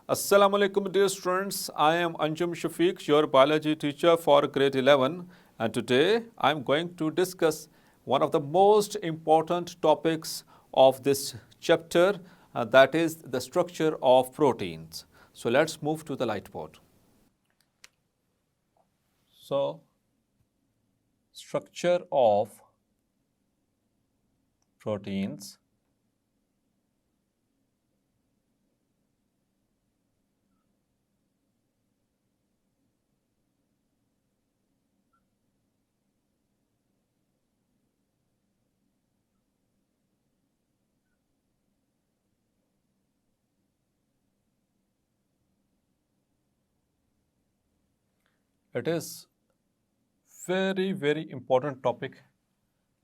Assalamu alaikum dear students, I am Anjum Shafiq, your biology teacher for grade 11, and today I am going to discuss one of the most important topics of this chapter, that is the structure of proteins. So let's move to the lightboard. So, structure of proteins. It is very important topic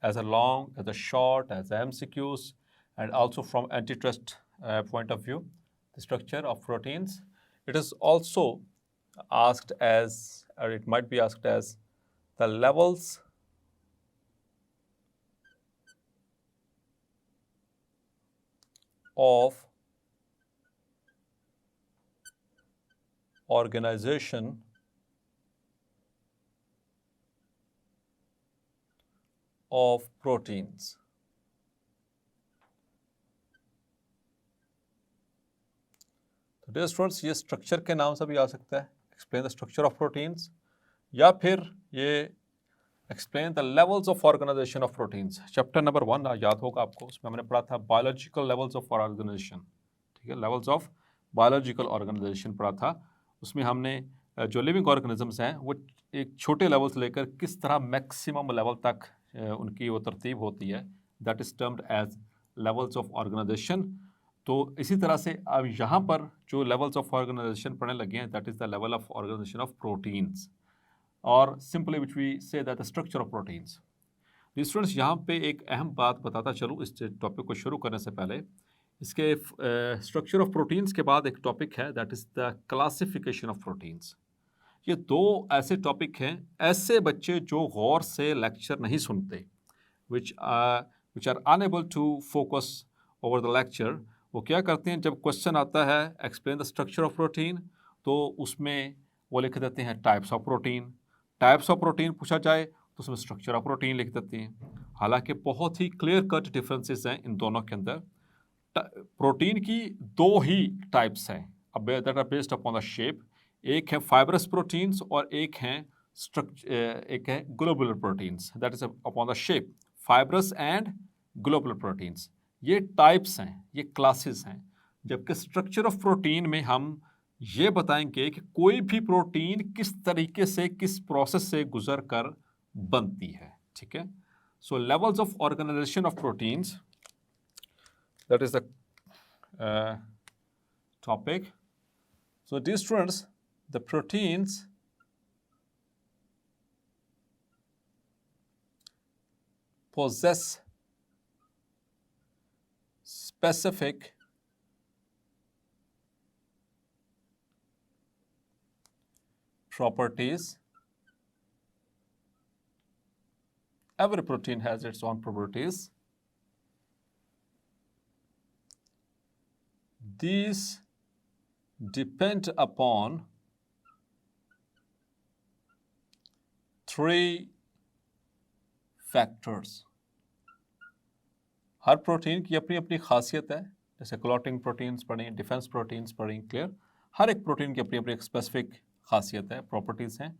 as a long, as a short, as MCQs, and also from antitrust point of view, the structure of proteins. It is also asked as, or it might be asked as, the levels of organization of proteins. तो dear students, ये structure के नाम से भी आ सकता है, explain the structure of proteins, या फिर ये explain the levels of organisation of proteins. Chapter number 1 याद होगा आपको, उसमें हमने पढ़ा था बायोलॉजिकल लेवल्स ऑफ ऑर्गेनाइजेशन। ठीक है, लेवल्स ऑफ बायोलॉजिकल ऑर्गेनाइजेशन पढ़ा था। उसमें हमने जो लिविंग ऑर्गेनिजम्स हैं वो एक छोटे लेवल से लेकर किस तरह मैक्सिमम लेवल तक उनकी वो तरतीब होती है, that is termed as levels of organisation. तो इसी तरह से अब यहाँ पर जो लेवल्स ऑफ ऑर्गेनाइजेशन पढ़ने लगे हैं, that is the level of organisation of proteins, और simply which we say that the structure of proteins. Students, यहाँ पे एक अहम बात बताता चलूँ इस टॉपिक को शुरू करने से पहले। इसके स्ट्रक्चर ऑफ प्रोटीन्स के बाद एक टॉपिक है, that is the classification of proteins. ये दो ऐसे टॉपिक हैं, ऐसे बच्चे जो गौर से लेक्चर नहीं सुनते, which are unable to focus over the lecture. वो क्या करते हैं, जब क्वेश्चन आता है explain the structure of protein, तो उसमें वो लिख देते हैं types of protein. Types of protein पूछा जाए तो उसमें स्ट्रक्चर ऑफ प्रोटीन लिख देते हैं। हालांकि बहुत ही क्लियर कट डिफरेंसेस हैं इन दोनों के अंदर। प्रोटीन की दो ही टाइप्स हैं, अब that are based upon the shape. एक है फाइब्रस प्रोटीन्स और एक है globular proteins, that is upon the shape. Fibrous and globular proteins, ये टाइप्स हैं, ये क्लासेस हैं। जबकि स्ट्रक्चर ऑफ प्रोटीन में हम ये बताएंगे कि कोई भी प्रोटीन किस तरीके से, किस प्रोसेस से गुजर कर बनती है। ठीक है, so levels of organisation of proteins, that is the topic. So dear students, the proteins possess specific properties. Every protein has its own properties. These depend upon three factors. Her protein की अपनी अपनी खासियत है, जैसे clotting proteins पढ़ी, defence proteins पढ़ी, clear. हर एक protein की अपनी अपनी एक स्पेसिफिक खासियत है, प्रॉपर्टीज़ हैं।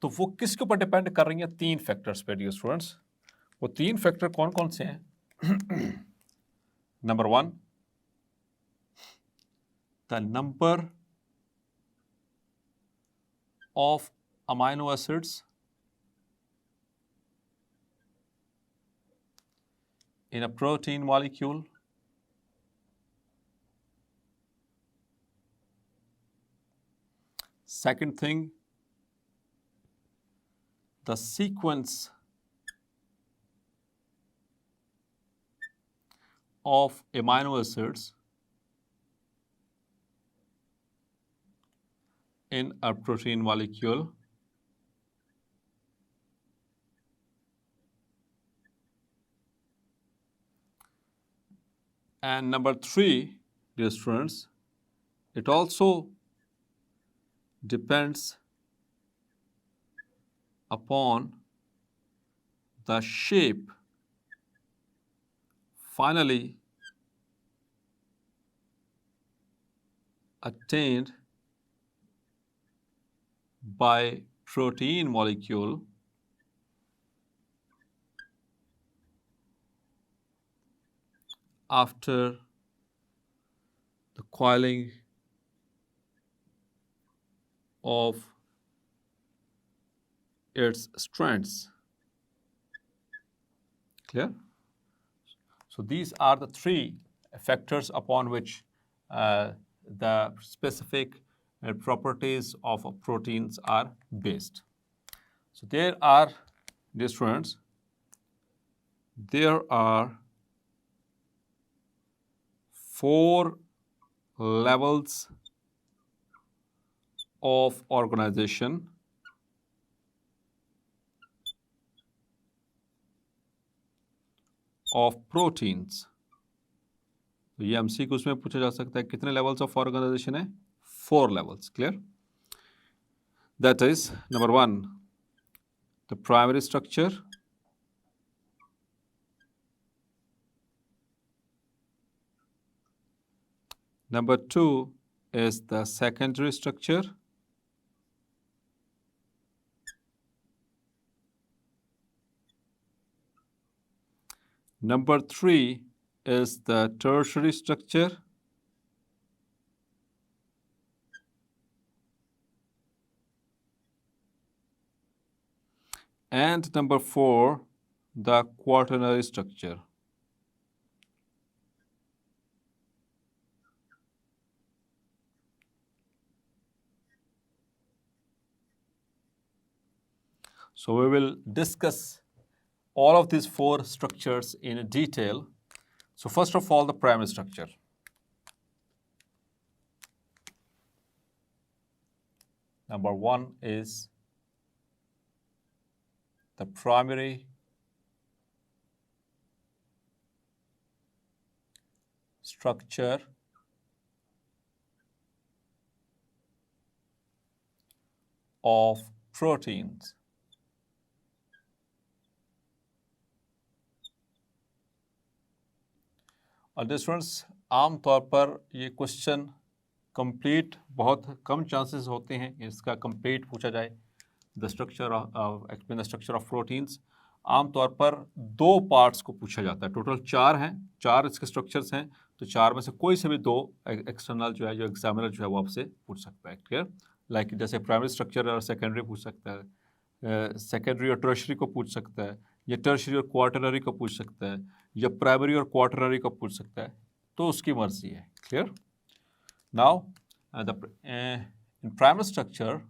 तो वो किसके ऊपर डिपेंड कर रही हैं? 3 फैक्टर्स पे डियर स्टूडेंट्स। वो 3 फैक्टर कौन कौन से हैं? Number 1, the number of amino acids in a protein molecule. Second thing, the sequence of amino acids in a protein molecule. And number 3, dear students, it also depends upon the shape finally attained by protein molecule after the coiling of its strands. Clear? So these are the three factors upon which the specific properties of proteins are based. So there are, dear students, there are 4 levels of organization of proteins. तो ये MCQ में पूछा जा सकता है कितने levels of organisation है 4 levels. Clear? That is, number 1, the primary structure. Number 2 is the secondary structure. Number 3 is the tertiary structure. And number 4, the quaternary structure. So we will discuss all of these 4 structures in detail. So first of all, the primary structure. Number 1 is the primary structure of proteins. और students आम तौर पर ये question complete बहुत कम chances होते हैं इसका complete पूछा जाए the structure of explain the structure of proteins. आमतौर पर 2 पार्ट्स को पूछा जाता है, टोटल 4 हैं, 4 इसके स्ट्रक्चर्स हैं, तो 4 में से कोई से भी 2 एक्सटर्नल जो है जो एग्जामिनर जो है वो आपसे पूछ सकता है। क्लियर? लाइक जैसे प्राइमरी स्ट्रक्चर और सेकेंडरी पूछ सकता है, सेकेंडरी और टर्शरी को पूछ सकता है, या टर्शरी और क्वार्टरनरी को पूछ सकता है, या प्राइमरी और क्वार्टरनरी को पूछ सकता है, तो उसकी मर्जी है। Clear? Now in primary structure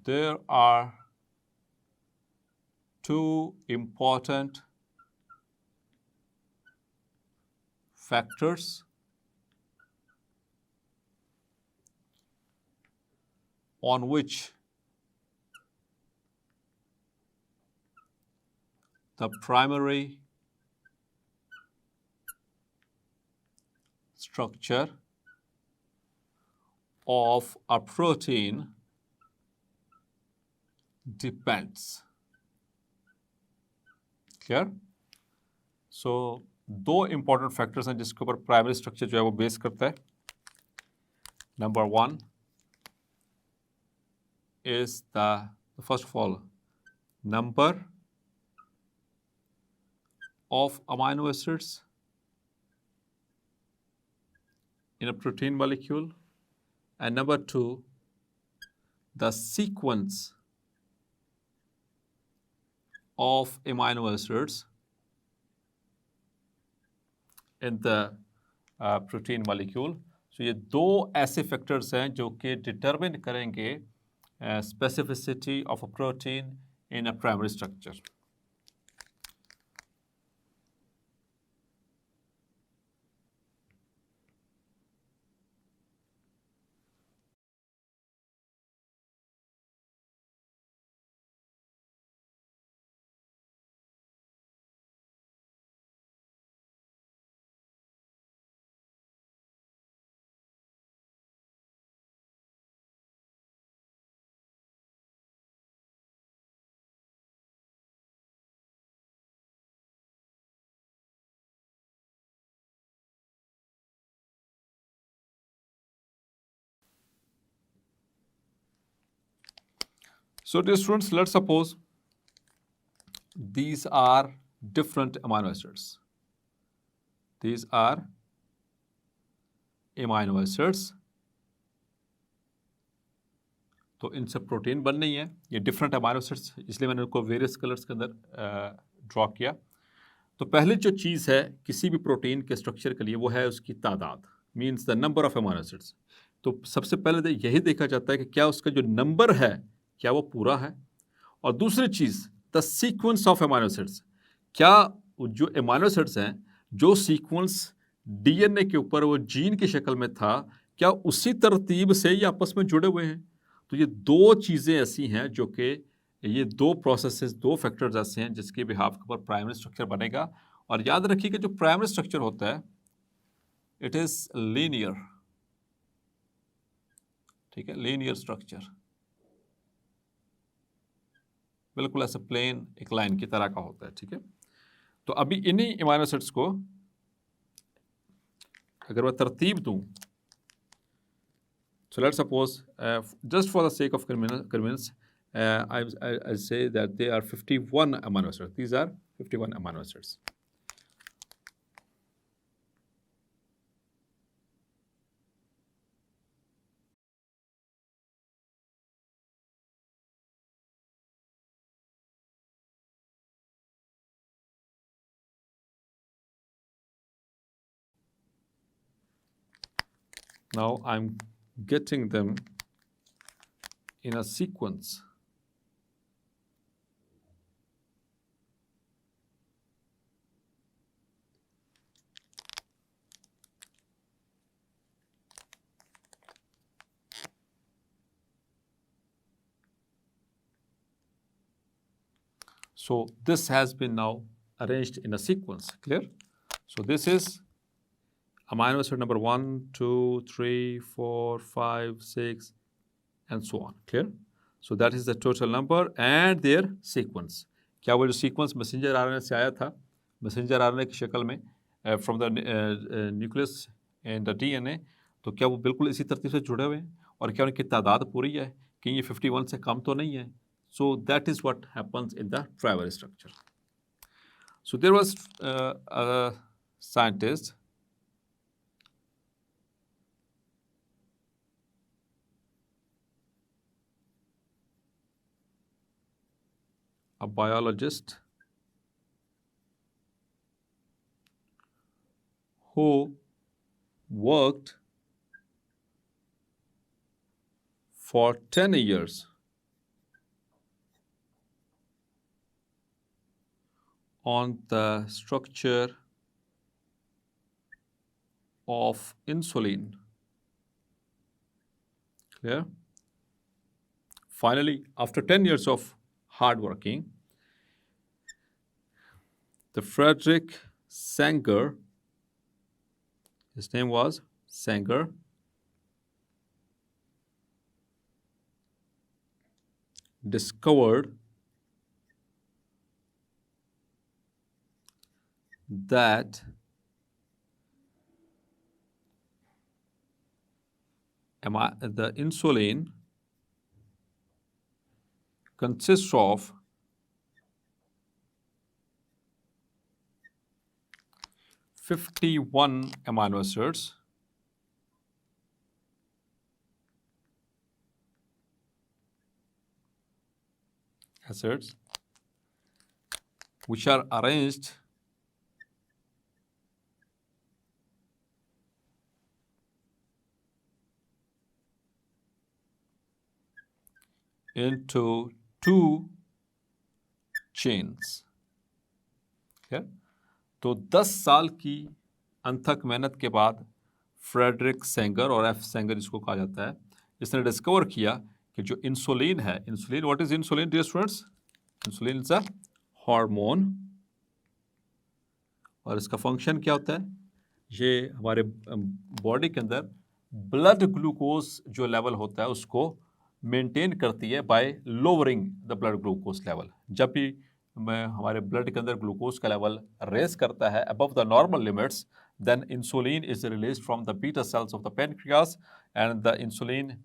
there are 2 important factors on which the primary structure of a protein depends. Clear? So 2 important factors हैं जिसके ऊपर प्राइमरी स्ट्रक्चर जो है वो बेस करता है। Number 1 is the first of all number of amino acids in a protein molecule, and number 2 the sequence of amino acids in the protein molecule. So ये 2 ऐसे फैक्टर्स हैं जो कि डिटरमिन करेंगे specificity of a protein in a primary structure. So dear students, let's suppose these are different amino acids. These are amino acids. तो इनसे protein बन नहीं है, ये डिफरेंट अमाइनो एसिड्स, इसलिए मैंने उनको वेरियस कलर्स के अंदर ड्रॉ किया। तो पहली जो चीज़ है किसी भी प्रोटीन के स्ट्रक्चर के लिए वो है उसकी तादाद, means the number of amino acids. तो सबसे पहले यही देखा जाता है कि क्या उसका जो नंबर है क्या वो पूरा है, और दूसरी चीज़ the sequence of amino acids, क्या जो अमाइनो एसिड्स हैं जो सीक्वेंस डीएनए के ऊपर वो जीन की शक्ल में था क्या उसी तरतीब से ये आपस में जुड़े हुए हैं। तो ये दो चीज़ें ऐसी हैं जो कि ये दो प्रोसेसेस, दो फैक्टर्स ऐसे हैं जिसके बिहाफ के ऊपर प्राइमरी स्ट्रक्चर बनेगा। और याद रखिए कि जो प्राइमरी स्ट्रक्चर होता है इट इज लीनियर, ठीक है, लीनियर स्ट्रक्चर, बिल्कुल ऐसे प्लेन एक लाइन की तरह का होता है, ठीक है। तो अभी इन्हीं अमाइनो एसिड्स को अगर मैं तरतीब दूं, so let's suppose just for the sake of convenience I say that they are 51 amino acids. These are 51 amino acids. Now I'm getting them in a sequence. So this has been now arranged in a sequence, clear? So this is amino acid number 1, 2, 3, 4, 5, 6 and so on, clear? So that is the total number and their sequence. क्या वो जो sequence messenger RNA से आया था, messenger RNA की शक्ल में from the nucleus and the DNA, तो क्या वो बिल्कुल इसी तरतीब से जुड़े हुए हैं और क्या उनकी तादाद पूरी है कि ये 51 से कम तो नहीं है। So that is what happens in the primary structure. So there was a scientist a biologist who worked for 10 years on the structure of insulin. Clear? Finally, after 10 years of hard working, the Frederick Sanger, his name was Sanger, discovered that the insulin consists of 51 amino acids which are arranged into two chains. Okay? तो 10 साल की अनथक मेहनत के बाद Frederick Sanger और F Sengar जिसको कहा जाता है, इसने डिस्कवर किया कि जो इंसुलिन है, insulin, what is insulin dear students? Insulin is a hormone और इसका फंक्शन क्या होता है? ये हमारे बॉडी के अंदर ब्लड ग्लूकोज जो लेवल होता है उसको मेंटेन करती है bye lowering the blood glucose level. जब भी हमारे ब्लड के अंदर ग्लूकोज का लेवल रेस करता है above the normal limits, then insulin is released from the beta cells of the pancreas and the insulin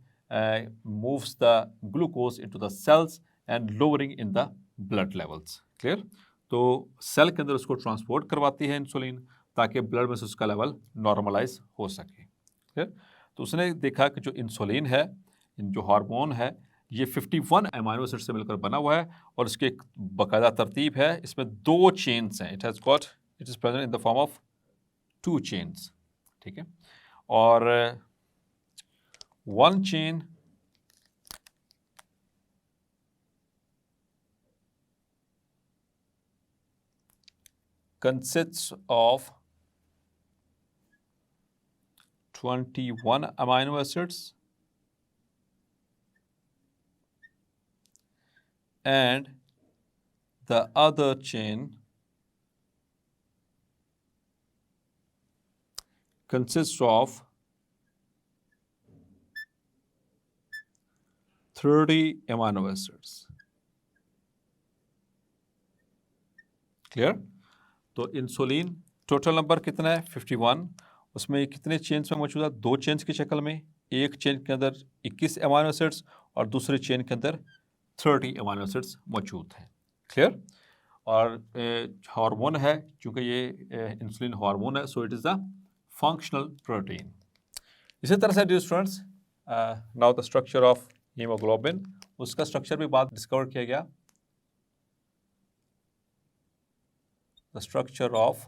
moves the glucose into the cells and lowering in the blood levels. Clear? तो cell के अंदर उसको transport करवाती है insulin, ताकि blood में से उसका लेवल नॉर्मलाइज हो सके। क्लियर? तो उसने देखा कि जो इंसुलिन है, जो हार्मोन है, ये 51 अमीनो एसिड से मिलकर बना हुआ है और इसकी एक बाकायदा तरतीब है। इसमें 2 चेन्स हैं। It is present in the form of 2 chains. ठीक है? और 1 chain consists of 21 amino acids and the other chain consists of 30 amino acids. Clear? तो इंसुलिन टोटल नंबर कितना है? 51। उसमें कितने चेन्स में मौजूद है? 2 चेन्स की शक्ल में। एक चेन के अंदर 21 अमीनो एसिड्स और दूसरे चेन के अंदर 30 अमीनो एसिड्स मौजूद हैं। क्लियर? और हार्मोन है, चूंकि ये इंसुलिन हार्मोन है, so it is the functional protein. इसी तरह से dear students, now the structure of haemoglobin, उसका स्ट्रक्चर भी बाद डिस्कवर किया गया। The structure of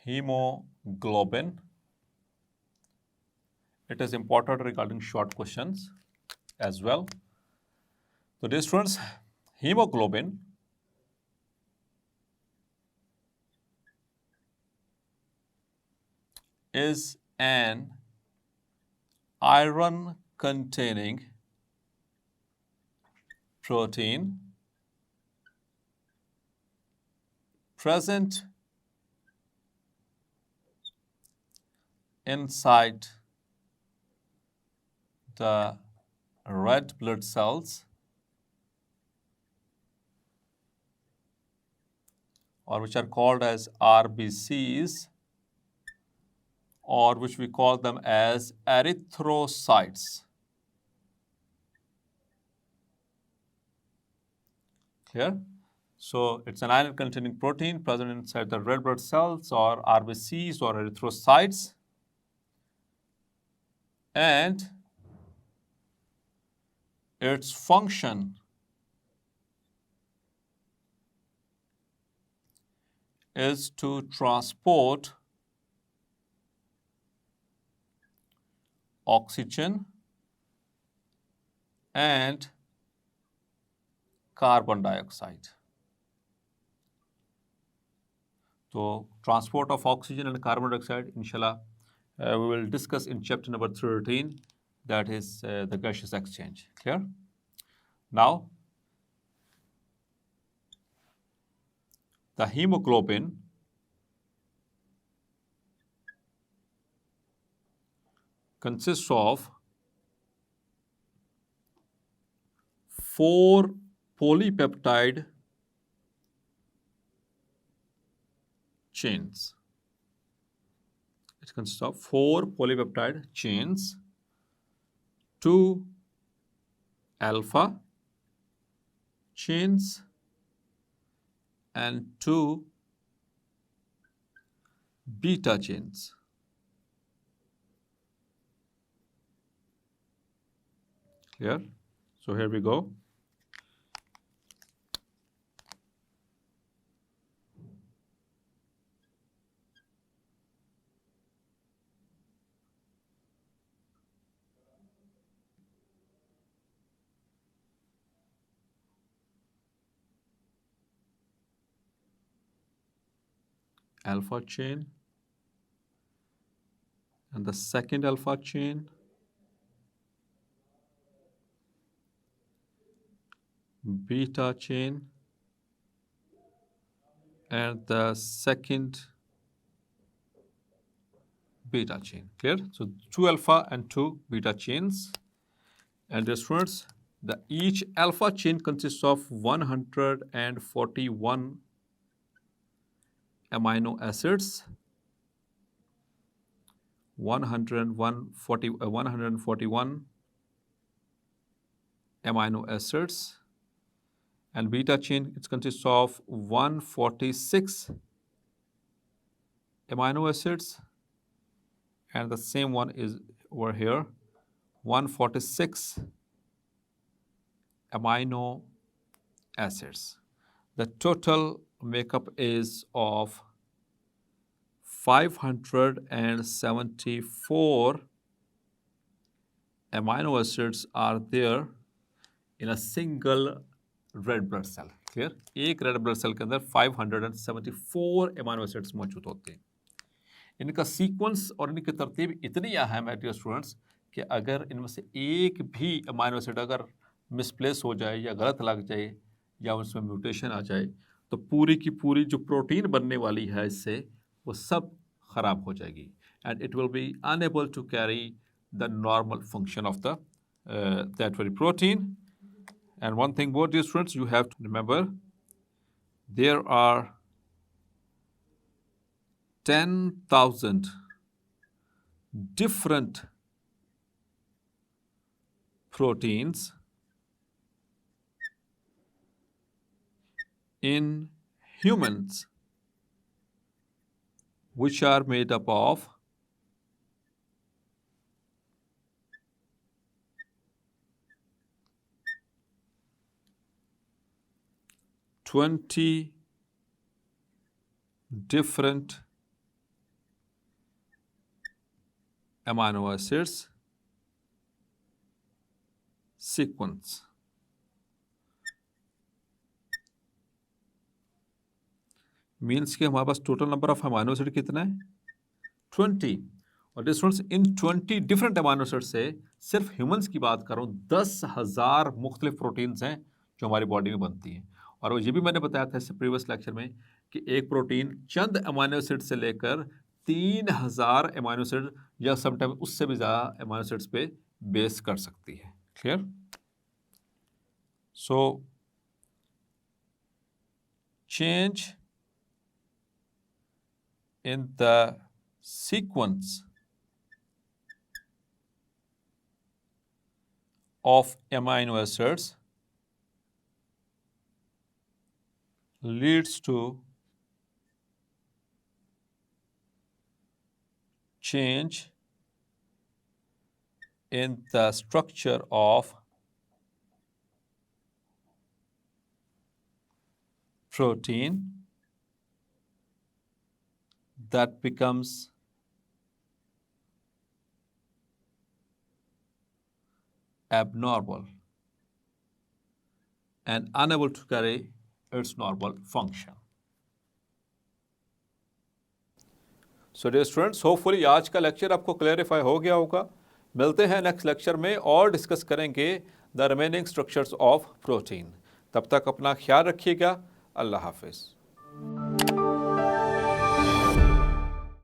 hemoglobin. It is important regarding short questions as well. So dear students, hemoglobin is an iron containing protein present inside the red blood cells or which are called as RBCs, or which we call them as erythrocytes. Clear? So it's an iron containing protein present inside the red blood cells or RBCs or erythrocytes, and its function is to transport oxygen and carbon dioxide. So transport of oxygen and carbon dioxide, inshallah, we will discuss in chapter number 13, that is the gaseous exchange. Clear? Now, the hemoglobin consists of 4 polypeptide chains. It consists of 4 polypeptide chains, 2 alpha chains and 2 beta chains. Clear? So here we go. Alpha chain and the second alpha chain, beta chain and the second beta chain. Clear? So 2 alpha and 2 beta chains. And dear students, each alpha chain consists of 141 amino acids, 141 amino acids, and beta chain, it consists of 146 amino acids, and the same one is over here, 146 amino acids. The total makeup is of 574 amino acids are there in a single red blood cell. Clear? एक red blood cell के अंदर 574 amino acids मौजूद होते हैं. इनका sequence और इनकी तरतीब इतनी अहम है डियर स्टूडेंट्स कि अगर इनमें से एक भी अमाइनो एसिड अगर मिसप्लेस हो जाए या गलत लग जाए या उसमें म्यूटेशन आ जाए तो पूरी की पूरी जो प्रोटीन बनने वाली है इससे वो सब खराब हो जाएगी, and it will be unable to carry the normal function of the that very protein. And one thing more, dear students, you have to remember there are 10,000 different proteins in humans which are made up of 20 different amino acids sequence. Means कि हमारे पास total number of amino acid कितना है 20. और students इन 20 different amino acid से सिर्फ humans की बात करूं 10,000 मुख्तलिफ प्रोटीन्स हैं जो हमारी बॉडी में बनती हैं. और वो ये भी मैंने बताया था इससे प्रीवियस लेक्चर में कि एक प्रोटीन चंद अमाइनो एसिड से लेकर 3,000 अमाइनो एसिड या समटाइम उससे भी ज़्यादा अमाइनो एसिड्स पे बेस कर सकती है. Clear? So change in the sequence of amino acids leads to change in the structure of protein that becomes abnormal and unable to carry its normal function. So dear students, hopefully आज का lecture आपको clarify हो गया होगा. मिलते हैं next lecture में और डिस्कस करेंगे the remaining structures of protein. तब तक अपना ख्याल रखिएगा. अल्लाह हाफिज़.